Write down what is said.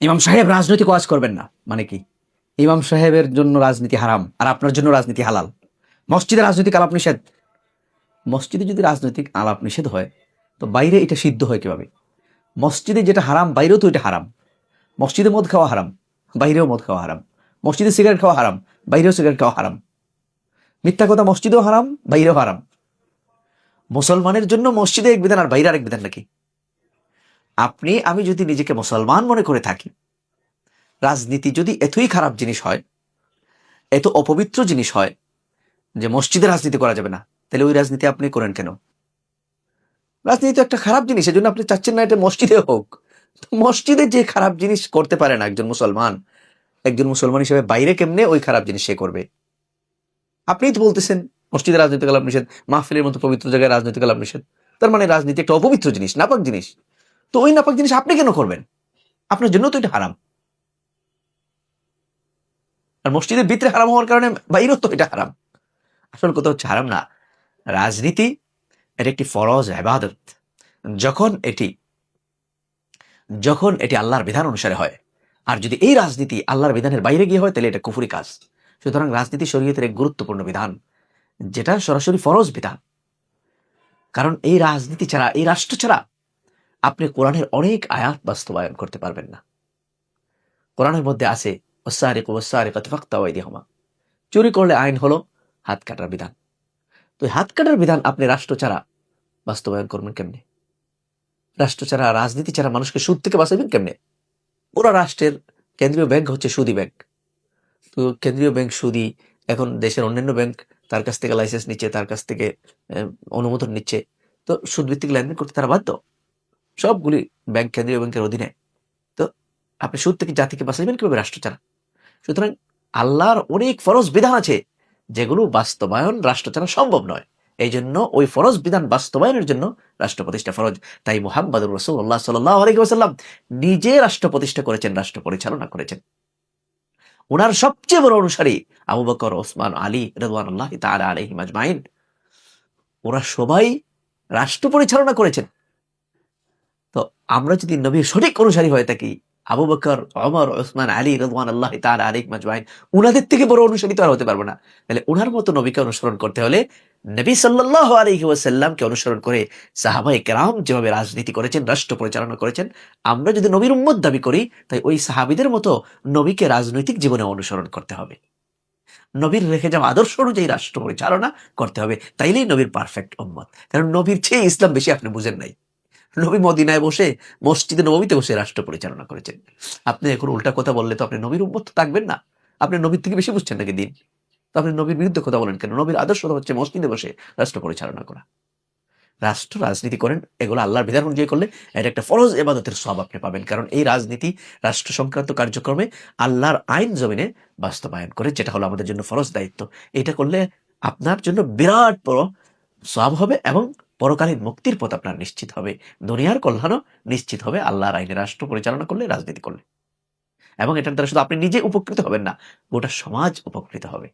ইমাম সাহেব রাজনৈতিক ওয়াজ করবেন না মানে কি? ইমাম সাহেবের জন্য রাজনীতি হারাম আর আপনার জন্য রাজনীতি হালাল। মসজিদে রাজনৈতিক আলাপ নিষেধ। মসজিদে যদি রাজনৈতিক আলাপ নিষেধ হয় তো বাইরে এটা সিদ্ধ হয় কিভাবে? মসজিদে যেটা হারাম বাইরেও তো এটা হারাম। মসজিদে মদ খাওয়া হারাম, বাইরেও মদ খাওয়া হারাম। মসজিদে সিগারেট খাওয়া হারাম, বাইরেও সিগারেট খাওয়া হারাম। মিথ্যা কথা মসজিদেও হারাম, বাইরেও হারাম। মুসলমানের জন্য মসজিদে এক বিধান আর বাইরে আরেক বিধান নাকি? আপনি আমি যদি নিজেকে মুসলমান মনে করে থাকি, রাজনীতি যদি এতই খারাপ জিনিস হয়, এত অপবিত্র জিনিস হয় যে মসজিদে রাজনীতি করা যাবে না, তাহলে ওই রাজনীতি আপনি করেন কেন? রাজনীতি তো একটা খারাপ জিনিস, এজন্য আপনি চাচ্ছেন না এটা মসজিদে হোক। তো মসজিদে যে খারাপ জিনিস করতে পারে না একজন মুসলমান, একজন মুসলমান হিসেবে বাইরে কেমনে ওই খারাপ জিনিস সে করবে? আপনিই তো বলতেছেন মসজিদে রাজনৈতিক আলাপ নিষেধ, মাহফিলের মতো পবিত্র জায়গায় রাজনৈতিক আলাপ নিষেধ। তার মানে রাজনীতি একটা অপবিত্র জিনিস, নাপাক জিনিস। তো ওই নাপাক জিনিস আপনি কেন করবেন? আপনার জন্য তো এটা হারাম। আর মসজিদের ভিতরে হারাম হওয়ার কারণে বাইরেও তো এটা হারাম। আসল কথা হচ্ছে হারাম না, রাজনীতি এটা একটি ফরজ ইবাদত। যখন এটি যখন এটি আল্লাহর বিধান অনুসারে হয়, আর যদি এই রাজনীতি আল্লাহর বিধানের বাইরে গিয়ে হয় তাহলে এটা কুফরি কাজ। সুতরাং রাজনীতি শরীয়তের এক গুরুত্বপূর্ণ বিধান, যেটা সরাসরি ফরজ বিধান। কারণ এই রাজনীতি ছাড়া, এই রাষ্ট্র ছাড়া আপনি কোরআনের অনেক আয়াত বাস্তবায়ন করতে পারবেন না। কোরআনের মধ্যে আছে ওয়াসসারিকু ওয়াসসারিকাতু ফাকতাউ আইদিয়াহুমা, চুরি করলে আইন হলো হাত কাটার বিধান। তো হাত কাটার বিধান আপনি রাষ্ট্র ছাড়া বাস্তবায়ন করবেন কেমনে? রাষ্ট্র ছাড়া, রাজনীতি ছাড়া মানুষকে সুদ থেকে বাঁচাবেন কেমনে? পুরো রাষ্ট্রের কেন্দ্রীয় ব্যাংক হচ্ছে সুদী ব্যাংক। তো কেন্দ্রীয় ব্যাংক সুদী, এখন দেশের অন্যান্য ব্যাংক তার কাছ থেকে লাইসেন্স নিচ্ছে, তার কাছ থেকে অনুমোদন নিচ্ছে। তো সুদভিত্তিক লেনদেন করতে তারা বাধ্য। সবগুলি ব্যাংক কেন্দ্রীয় ব্যাংকের অধীনে। তো আপনি সুদ থেকে জাতিকে বাঁচাবেন কিভাবে রাষ্ট্র ছাড়া? সুতরাং আল্লাহর অনেক ফরজ বিধান আছে যেগুলো বাস্তবায়ন রাষ্ট্র ছাড়া সম্ভব নয়। এই জন্য ওই ফরজ বিধান বাস্তবায়নের জন্য রাষ্ট্র প্রতিষ্ঠা ফরজ। তাই মুহাম্মদুর রাসূলুল্লাহ সাল্লাল্লাহু আলাইহি ওয়াসাল্লাম নিজে রাষ্ট্র প্রতিষ্ঠা করেছেন, রাষ্ট্র পরিচালনা করেছেন। ওনার সবচেয়ে বড় অনুসারী আবু বকর, ওসমান, আলী রাদিয়াল্লাহু তাআলা আলাইহিম আজমাইন, ওরা সবাই রাষ্ট্র পরিচালনা করেছেন। তো আমরা যদি নবীর সঠিক অনুসারী হয়ে থাকি, আবু বকর, ওমর, ওসমান, আলী রাদিয়াল্লাহু তাআলা আলাইহিম আজমাইন, উনাদের থেকে বড় অনুসারী তো আর হতে পারবো না। তাহলে উনার মতো নবীকে অনুসরণ করতে হলে নবী সাল্লাল্লাহু আলাইহি ওয়াসাল্লামকে অনুসরণ করে সাহাবায়ে কেরাম যেভাবে রাজনীতি করেছেন, রাষ্ট্র পরিচালনা করেছেন, আমরা যদি নবীর উম্মত দাবি করি, তাই ওই সাহাবীদের মতো নবীকে রাজনৈতিক জীবনে অনুসরণ করতে হবে। নবীর রেখে যাওয়া আদর্শ অনুযায়ী রাষ্ট্র পরিচালনা করতে হবে, তাইলেই নবীর পারফেক্ট উম্মত। কারণ নবীর চেয়ে ইসলাম বেশি আপনি বুঝেন নাই। নবী মদিনায় বসে, মসজিদে নববীতে বসে রাষ্ট্র পরিচালনা করেছেন। আপনি এখন উল্টা কথা বললে তো আপনি নবীর উম্মত থাকবেন না। আপনি নবীর থেকে বেশি বুঝছেন নাকি দিন? তো আপনি নবীর বিরুদ্ধে কথা বলেন কেন? নবীর আদর্শ হচ্ছে মসজিদে বসে রাষ্ট্র পরিচালনা করা। রাষ্ট্র রাজনীতি করেন, এগুলো আল্লাহর বিধান অনুযায়ী করলে এটা একটা ফরজ ইবাদতের সওয়াব আপনি পাবেন। কারণ এই রাজনীতি রাষ্ট্র সংক্রান্ত কার্যক্রমে আল্লাহর আইন জমিনে বাস্তবায়ন করে, যেটা হলো আমাদের জন্য ফরজ দায়িত্ব। এটা করলে আপনার জন্য বিরাট বড় সওয়াব হবে এবং পরকালীন মুক্তির পথ আপনার নিশ্চিত হবে। দুনিয়ার কল্যাণও নিশ্চিত হবে আল্লাহর আইনে রাষ্ট্র পরিচালনা করলে, রাজনীতি করলে। এবং এটার দ্বারা শুধু আপনি নিজে উপকৃত হবেন না, গোটা সমাজ উপকৃত হবে।